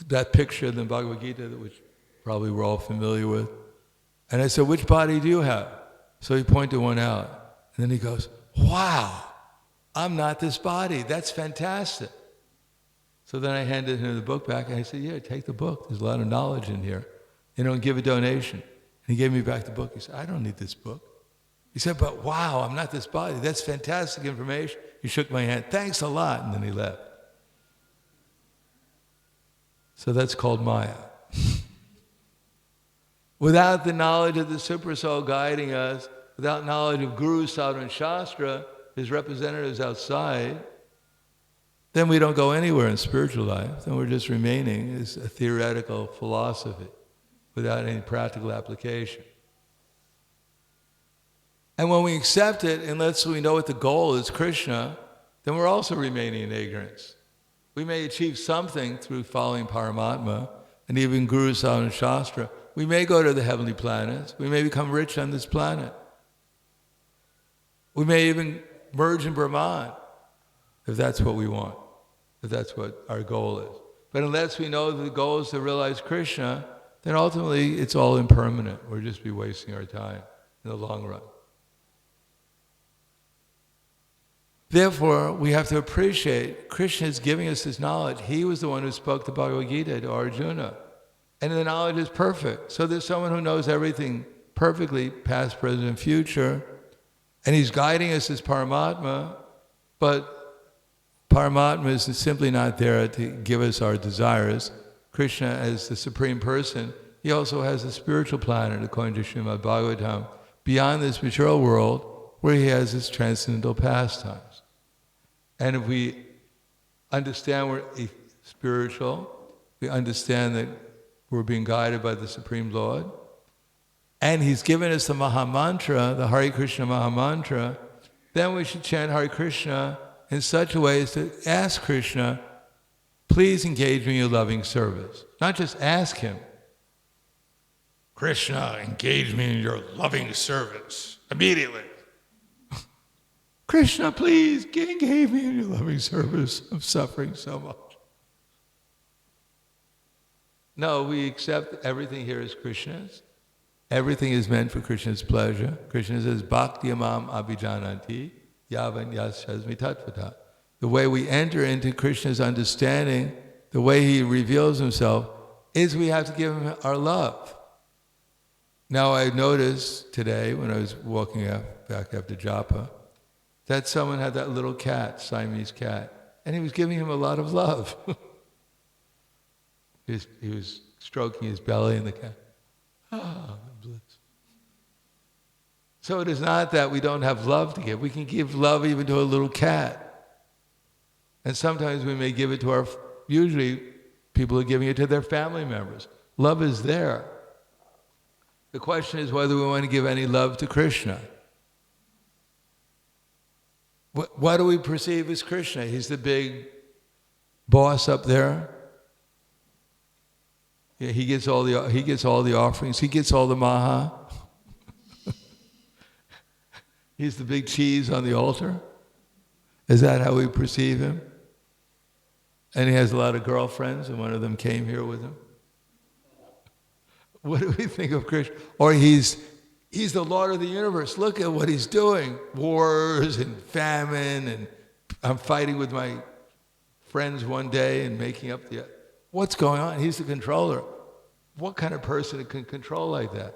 [SPEAKER 1] That picture in the Bhagavad Gita, which probably we're all familiar with. And I said, which body do you have? So he pointed one out, and then he goes, wow, I'm not this body. That's fantastic. So then I handed him the book back, and I said, yeah, take the book. There's a lot of knowledge in here. And give a donation. And he gave me back the book. He said, I don't need this book. He said, but wow, I'm not this body. That's fantastic information. He shook my hand. Thanks a lot. And then he left. So that's called Maya. Without the knowledge of the Supersoul guiding us, without knowledge of Guru, Sadhana, and Shastra, his representatives outside, then we don't go anywhere in spiritual life. Then we're just remaining as a theoretical philosophy without any practical application. And when we accept it, unless we know what the goal is, Krishna, then we're also remaining in ignorance. We may achieve something through following Paramatma and even Guru, Sadhana, and Shastra. We may go to the heavenly planets. We may become rich on this planet. We may even merge in Brahman, if that's what we want, if that's what our goal is. But unless we know that the goal is to realize Krishna, then ultimately it's all impermanent. We'll just be wasting our time in the long run. Therefore, we have to appreciate Krishna is giving us this knowledge. He was the one who spoke the Bhagavad Gita to Arjuna. And the knowledge is perfect. So there's someone who knows everything perfectly, past, present, and future. And he's guiding us as Paramatma, but Paramatma is simply not there to give us our desires. Krishna, as the Supreme Person, he also has a spiritual planet, according to Srimad Bhagavatam, beyond this material world, where he has his transcendental pastimes. And if we understand we're spiritual, we understand that we're being guided by the Supreme Lord, and he's given us the Maha Mantra, the Hare Krishna Maha Mantra, then we should chant Hare Krishna in such a way as to ask Krishna, please engage me in your loving service. Not just ask him, Krishna, engage me in your loving service immediately. Krishna, please engage me in your loving service. I'm suffering so much. No, we accept everything here is Krishna's. Everything is meant for Krishna's pleasure. Krishna says, Bhakti amam abhijananti yavan yasyasmi tatvata. The way we enter into Krishna's understanding, the way he reveals himself, is we have to give him our love. Now I noticed today, when I was walking back after japa, that someone had that little cat, Siamese cat, and he was giving him a lot of love. He was stroking his belly, and the cat, bliss. So it is not that we don't have love to give. We can give love even to a little cat. And sometimes we may give it to usually people are giving it to their family members. Love is there. The question is whether we want to give any love to Krishna. What do we perceive as Krishna? He's the big boss up there. Yeah, he gets all the offerings. He gets all the maha. He's the big cheese on the altar. Is that how we perceive him? And he has a lot of girlfriends, and one of them came here with him. What do we think of Krishna? Or he's the Lord of the universe. Look at what he's doing. Wars and famine, and I'm fighting with my friends one day and making up the... What's going on? He's the controller. What kind of person can control like that?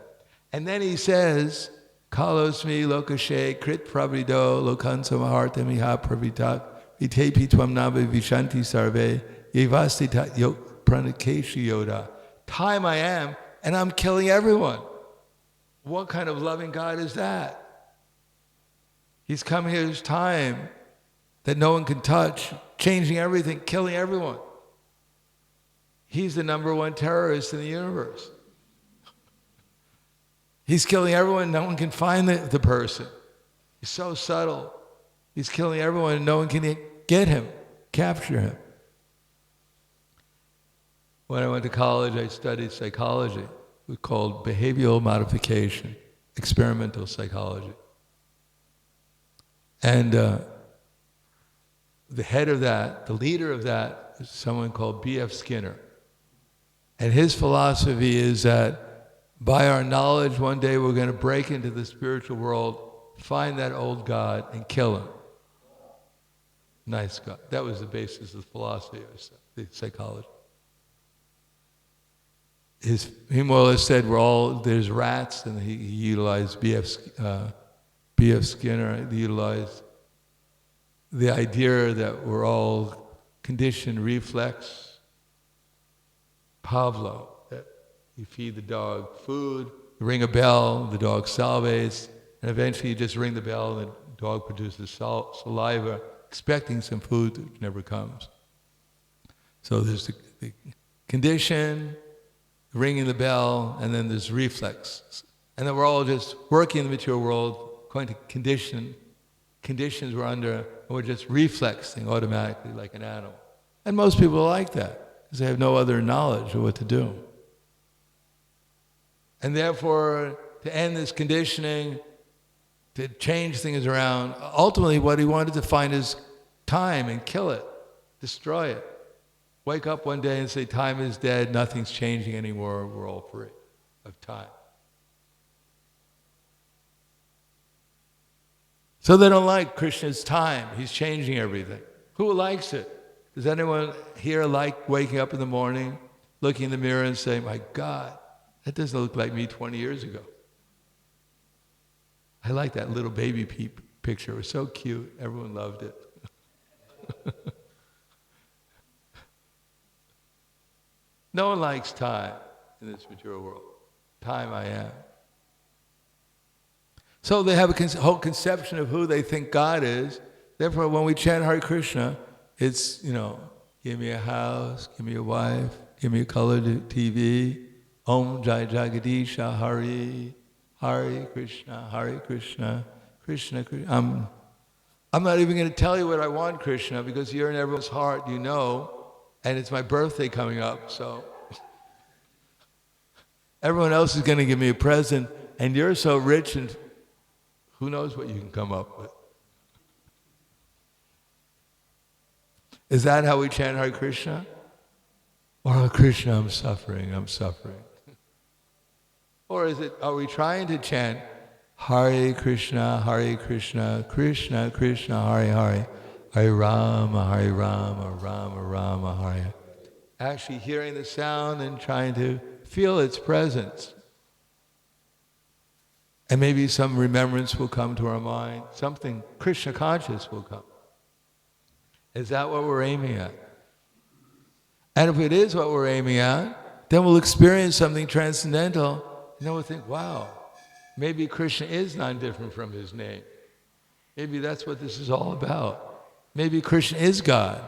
[SPEAKER 1] And then he says, Kalosmi lokashe krit pravido lokansa maharta miha pravitak vitepi tvam nabe vishanti sarve yevastita pranakeshi yoda. Time I am, and I'm killing everyone. What kind of loving God is that? He's come here his time that no one can touch, changing everything, killing everyone. He's the #1 terrorist in the universe. He's killing everyone, no one can find the person. He's so subtle. He's killing everyone and no one can get him, capture him. When I went to college, I studied psychology. It was called behavioral modification, experimental psychology. And the head of that, the leader of that, is someone called B.F. Skinner. And his philosophy is that by our knowledge, one day we're going to break into the spiritual world, find that old God, and kill him. Nice God. That was the basis of the philosophy, the psychology. He more or less said there's rats, and he utilized B.F. Skinner, he utilized the idea that we're all conditioned reflex. Pavlov, that you feed the dog food, you ring a bell, the dog salivates, and eventually you just ring the bell and the dog produces saliva, expecting some food that never comes. So there's the condition, ringing the bell, and then there's reflex. And then we're all just working in the material world, going to conditions we're under, and we're just reflexing automatically like an animal. And most people are like that, because they have no other knowledge of what to do. And therefore, to end this conditioning, to change things around, ultimately what he wanted to find is time and kill it, destroy it. Wake up one day and say, time is dead, nothing's changing anymore, we're all free of time. So they don't like Krishna's time. He's changing everything. Who likes it? Does anyone here like waking up in the morning, looking in the mirror and saying, my God, that doesn't look like me 20 years ago. I like that little baby picture. It was so cute. Everyone loved it. No one likes time in this material world. Time I am. So they have a whole conception of who they think God is. Therefore, when we chant Hare Krishna, it's, give me a house, give me a wife, give me a colored TV, Om Jai Jagadisha Hari, Hare Krishna, Krishna Krishna. I'm not even going to tell you what I want, Krishna, because you're in everyone's heart, and it's my birthday coming up, so everyone else is going to give me a present, and you're so rich, and who knows what you can come up with. Is that how we chant Hare Krishna? Or Hare Krishna, I'm suffering. Or are we trying to chant Hare Krishna, Krishna Krishna, Hare Hare, Hare Rama, Rama Rama, Hare. Actually hearing the sound and trying to feel its presence. And maybe some remembrance will come to our mind, something Krishna conscious will come. Is that what we're aiming at? And if it is what we're aiming at, then we'll experience something transcendental, and then we'll think, wow, maybe Krishna is non-different from his name. Maybe that's what this is all about. Maybe Krishna is God.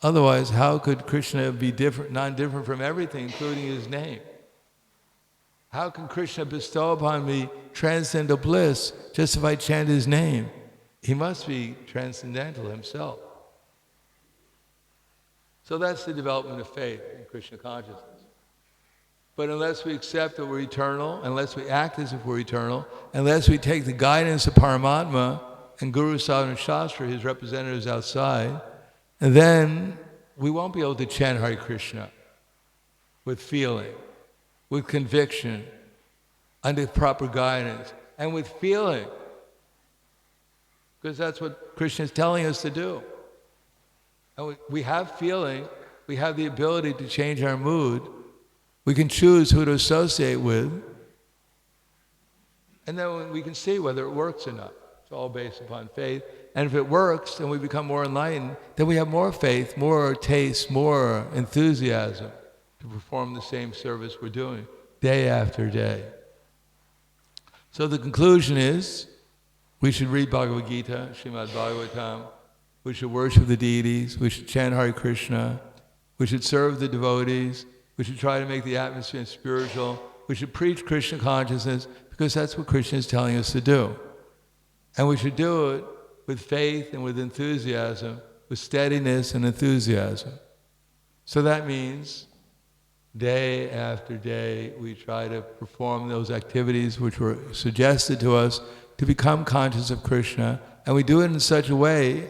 [SPEAKER 1] Otherwise, how could Krishna be non-different from everything, including his name? How can Krishna bestow upon me transcendental bliss just if I chant his name? He must be transcendental himself. So that's the development of faith in Krishna consciousness. But unless we accept that we're eternal, unless we act as if we're eternal, unless we take the guidance of Paramatma and Guru, Sadhana, and Shastra, his representatives outside, and then we won't be able to chant Hare Krishna with feeling, with conviction, under proper guidance, and with feeling. Because that's what Krishna is telling us to do. And we have feeling, we have the ability to change our mood. We can choose who to associate with. And then we can see whether it works or not. It's all based upon faith. And if it works, then we become more enlightened. Then we have more faith, more taste, more enthusiasm to perform the same service we're doing day after day. So the conclusion is, we should read Bhagavad Gita, Srimad Bhagavatam. We should worship the deities. We should chant Hare Krishna. We should serve the devotees. We should try to make the atmosphere spiritual. We should preach Krishna consciousness because that's what Krishna is telling us to do. And we should do it with faith and with enthusiasm, with steadiness and enthusiasm. So that means day after day we try to perform those activities which were suggested to us to become conscious of Krishna. And we do it in such a way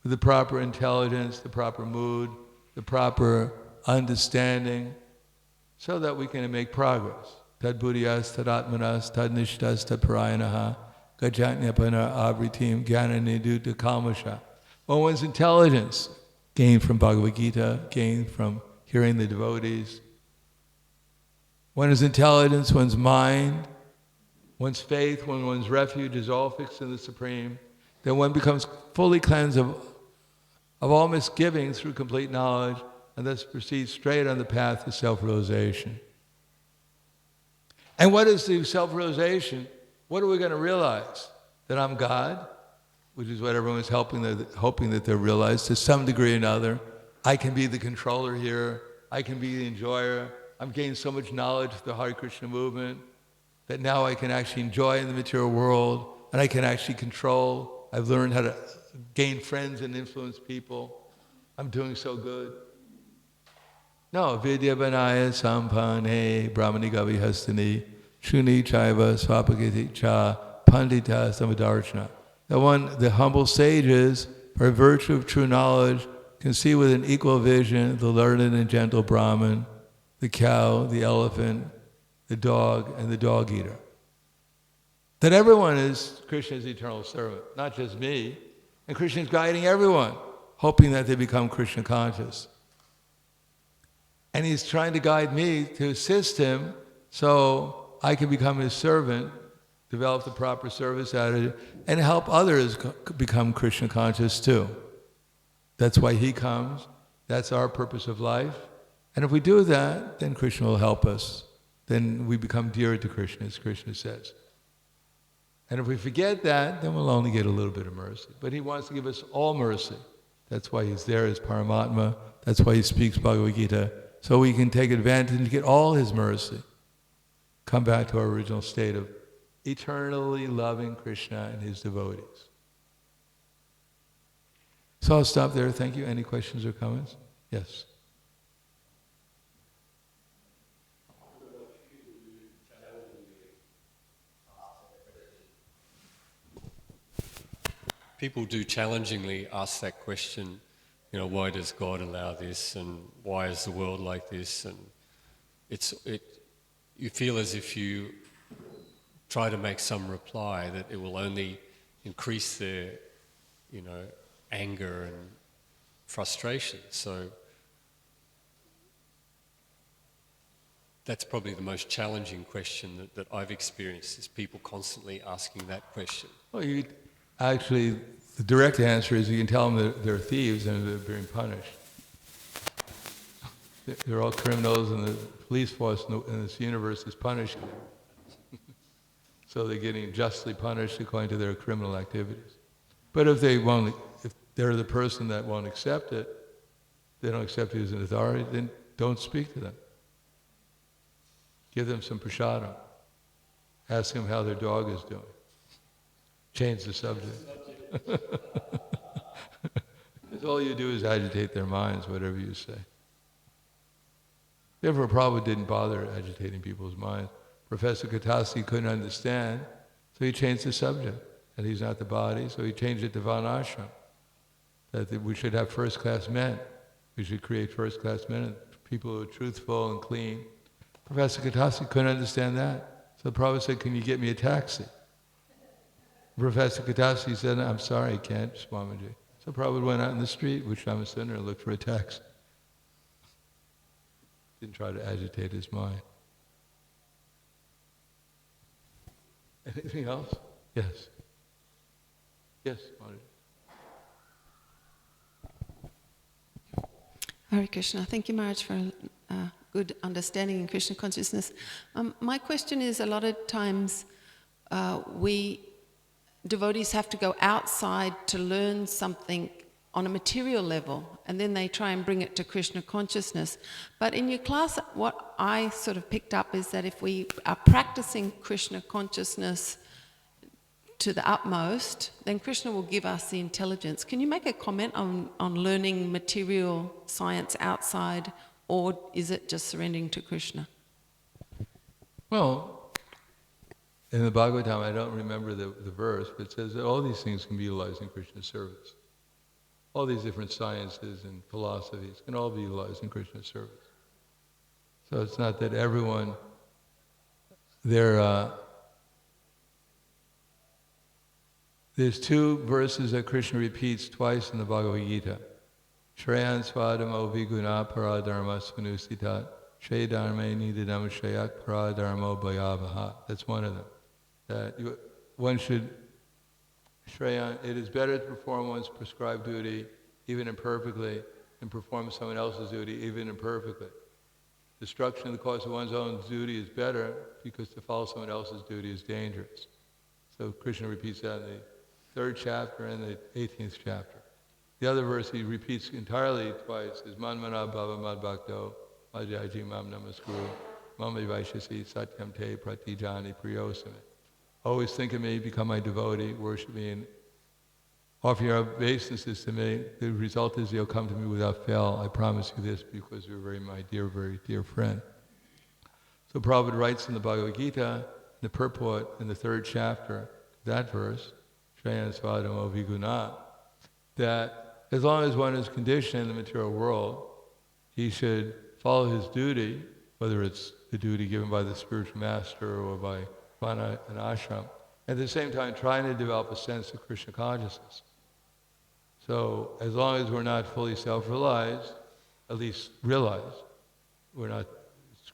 [SPEAKER 1] with the proper intelligence, the proper mood, the proper understanding, so that we can make progress. tad buddhiyas, tad atmanas, tad nishtas, tad parayanaha, gajatnyapana avritim jnananiduta kalmasha. Well, one's intelligence gained from Bhagavad Gita, gained from hearing the devotees. One's intelligence, one's mind, one's faith, one's refuge is all fixed in the Supreme. Then one becomes fully cleansed of all misgivings through complete knowledge, and thus proceeds straight on the path to self-realization. And what is the self-realization? What are we going to realize? That I'm God, which is what everyone's hoping that they'll realize to some degree or another. I can be the controller here. I can be the enjoyer. I've gained so much knowledge of the Hare Krishna movement that now I can actually enjoy in the material world, and I can actually control. I've learned how to gain friends and influence people. I'm doing so good. No, vidya banaya sampane brahmani gavi hastani shuni chaiva swapagiti cha pandita samadarshana. The humble sages, by virtue of true knowledge, can see with an equal vision the learned and gentle Brahmin, the cow, the elephant, the dog, and the dog eater. That everyone is Krishna's eternal servant, not just me. And Krishna is guiding everyone, hoping that they become Krishna conscious. And he's trying to guide me to assist him so I can become his servant, develop the proper service attitude, and help others become Krishna conscious too. That's why he comes. That's our purpose of life. And if we do that, then Krishna will help us. Then we become dearer to Krishna, as Krishna says. And if we forget that, then we'll only get a little bit of mercy. But he wants to give us all mercy. That's why he's there as Paramatma. That's why he speaks Bhagavad Gita. So we can take advantage and get all his mercy. Come back to our original state of eternally loving Krishna and his devotees. So I'll stop there. Thank you. Any questions or comments? Yes.
[SPEAKER 2] People do challengingly ask that question, why does God allow this, and why is the world like this? And you feel as if you try to make some reply that it will only increase their, anger and frustration. So that's probably the most challenging question that I've experienced, is people constantly asking that question.
[SPEAKER 1] Well, actually, the direct answer is you can tell them that they're thieves and they're being punished. They're all criminals, and the police force in this universe is punishing them. So they're getting justly punished according to their criminal activities. But if they're the person that won't accept it, they don't accept it as an authority, then don't speak to them. Give them some prasadam. Ask them how their dog is doing. Change the subject. Because all you do is agitate their minds, whatever you say. Therefore, Prabhupada didn't bother agitating people's minds. Professor Katasi couldn't understand, so he changed the subject. That he's not the body, so he changed it to Varnashram. That we should have first-class men. We should create first-class men, people who are truthful and clean. Professor Katasi couldn't understand that. So Prabhupada said, can you get me a taxi? Professor Katasi said, I'm sorry, I can't, Swamiji. So Prabhupada went out in the street with Shyamasundar and looked for a taxi. Didn't try to agitate his mind. Anything else? Yes. Yes, Swamiji.
[SPEAKER 3] Hare Krishna. Thank you, Maharaj, for good understanding in Krishna consciousness. My question is, a lot of times devotees have to go outside to learn something on a material level, and then they try and bring it to Krishna consciousness. But in your class, what I sort of picked up is that if we are practicing Krishna consciousness to the utmost, then Krishna will give us the intelligence. Can you make a comment on learning material science outside, or is it just surrendering to Krishna?
[SPEAKER 1] Well, in the Bhagavatam, I don't remember the verse, but it says that all these things can be utilized in Krishna's service. All these different sciences and philosophies can all be utilized in Krishna's service. So it's not that everyone there's two verses that Krishna repeats twice in the Bhagavad Gita. Shreyan swadamo viguna paradharma svanusitat shredharme nididam shreyak paradharmo bhayavaha. That's one of them. That one should, Shreyan, it is better to perform one's prescribed duty, even imperfectly, than perform someone else's duty, even imperfectly. Destruction of the cause of one's own duty is better because to follow someone else's duty is dangerous. So Krishna repeats that in the 3rd chapter and the 18th chapter. The other verse he repeats entirely twice is Manmana Bhava Mad Bhakto Madhyaji Mam Namaskuru Mama Vaishasi Satyam Te Pratijani Priyosame. Always think of me, become my devotee, worship me, and offer your obeisances to me. The result is you'll come to me without fail. I promise you this because you're very dear friend. So Prabhupada writes in the Bhagavad Gita, the purport in the 3rd chapter, that verse, Shreyan Svadamo Viguna, that as long as one is conditioned in the material world, he should follow his duty, whether it's the duty given by the spiritual master or by Vana and ashram, at the same time trying to develop a sense of Krishna consciousness. So as long as we're not fully self-realized, at least realized, we're not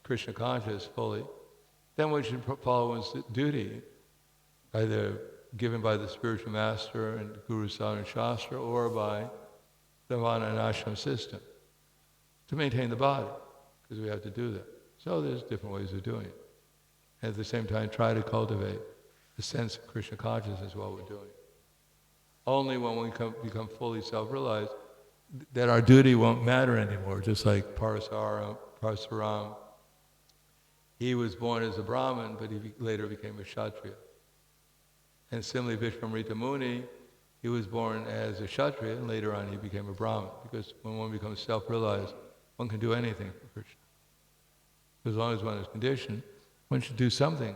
[SPEAKER 1] Krishna conscious fully, then one should follow one's duty, either given by the spiritual master and Guru Sadhana Shastra or by the Vana and ashram system, to maintain the body, because we have to do that. So there's different ways of doing it. At the same time, try to cultivate a sense of Krishna consciousness while we're doing it. Only when we become fully self-realized, that our duty won't matter anymore, just like Parasuram. He was born as a Brahmin, but he later became a Kshatriya. And similarly, Vishwamrita Muni, he was born as a Kshatriya, and later on he became a Brahmin. Because when one becomes self-realized, one can do anything for Krishna. As long as one is conditioned, one should do something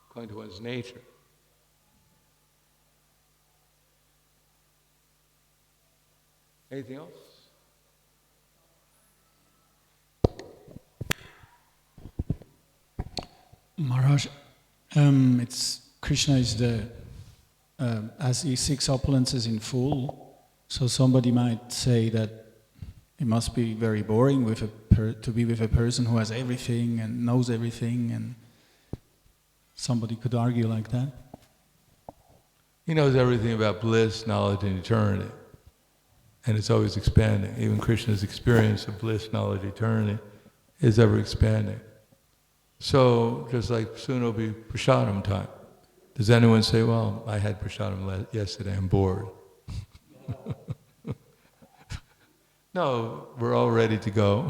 [SPEAKER 1] according to one's nature. Anything else?
[SPEAKER 4] Maharaj, it's Krishna is the as he seeks opulences in full. So somebody might say that it must be very boring with to be with a person who has everything and knows everything, and somebody could argue like that.
[SPEAKER 1] He knows everything about bliss, knowledge, and eternity. And it's always expanding. Even Krishna's experience of bliss, knowledge, eternity is ever expanding. So, just like soon it'll be prasadam time. Does anyone say, well, I had prasadam yesterday, I'm bored? No, we're all ready to go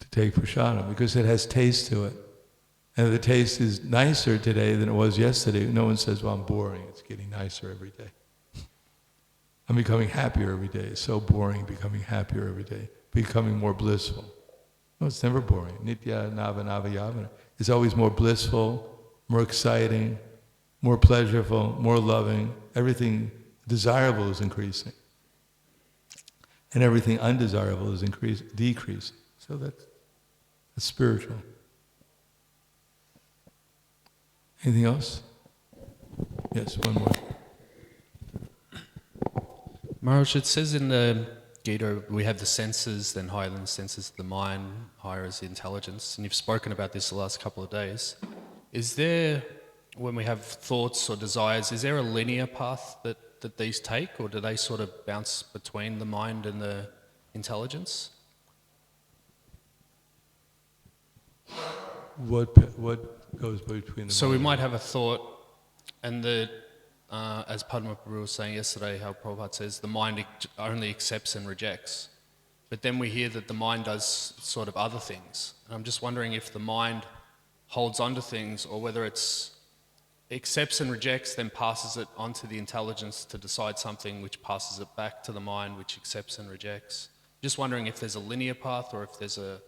[SPEAKER 1] to take prasadam because it has taste to it. And if the taste is nicer today than it was yesterday, no one says, well, I'm boring. It's getting nicer every day. I'm becoming happier every day. It's so boring, becoming happier every day, becoming more blissful. No, it's never boring. Nitya nava nava yavana. It's always more blissful, more exciting, more pleasurable, more loving. Everything desirable is increasing. And everything undesirable is decreasing. So that's spiritual. Anything else? Yes, one more.
[SPEAKER 5] Maharaj, it says in the Gita, we have the senses, then higher than the senses, the mind, higher is the intelligence. And you've spoken about this the last couple of days. Is there, when we have thoughts or desires, is there a linear path that these take, or do they sort of bounce between the mind and the intelligence?
[SPEAKER 1] What goes between the
[SPEAKER 5] So we might have a thought, and as Padma Prabhu was saying yesterday, how Prabhupada says the mind only accepts and rejects. But then we hear that the mind does sort of other things. And I'm just wondering if the mind holds onto things, or whether it's accepts and rejects, then passes it onto the intelligence to decide something, which passes it back to the mind, which accepts and rejects. Just wondering if there's a linear path, or if there's a...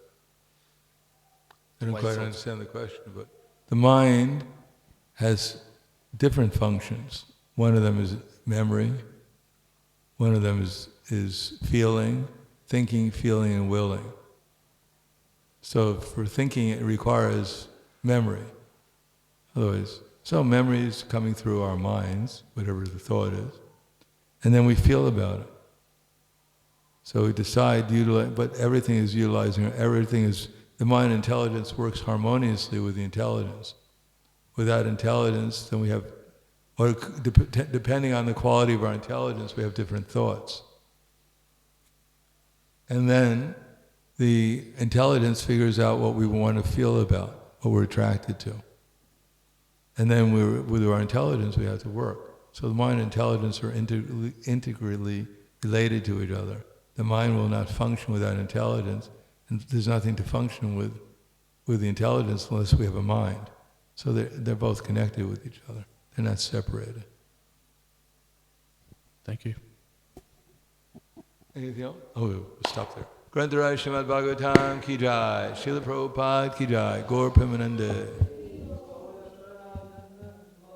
[SPEAKER 1] I don't quite understand the question, but the mind has different functions. One of them is memory. One of them is feeling, thinking, feeling, and willing. So for thinking, it requires memory. Otherwise, so memories coming through our minds, whatever the thought is, and then we feel about it. So we decide to utilize, but everything is utilizing, the mind intelligence works harmoniously with the intelligence. Without intelligence, then we have, or depending on the quality of our intelligence, we have different thoughts. And then the intelligence figures out what we want to feel about, what we're attracted to. And then with our intelligence, we have to work. So the mind and intelligence are integrally related to each other. The mind will not function without intelligence, and there's nothing to function with the intelligence unless we have a mind. So they're both connected with each other. They're not separated.
[SPEAKER 5] Thank you.
[SPEAKER 1] Anything else? Oh, we'll stop there. Grantaraj Srimad Bhagavatam ki jai, Srila Prabhupada ki jai, Gaur Premanande.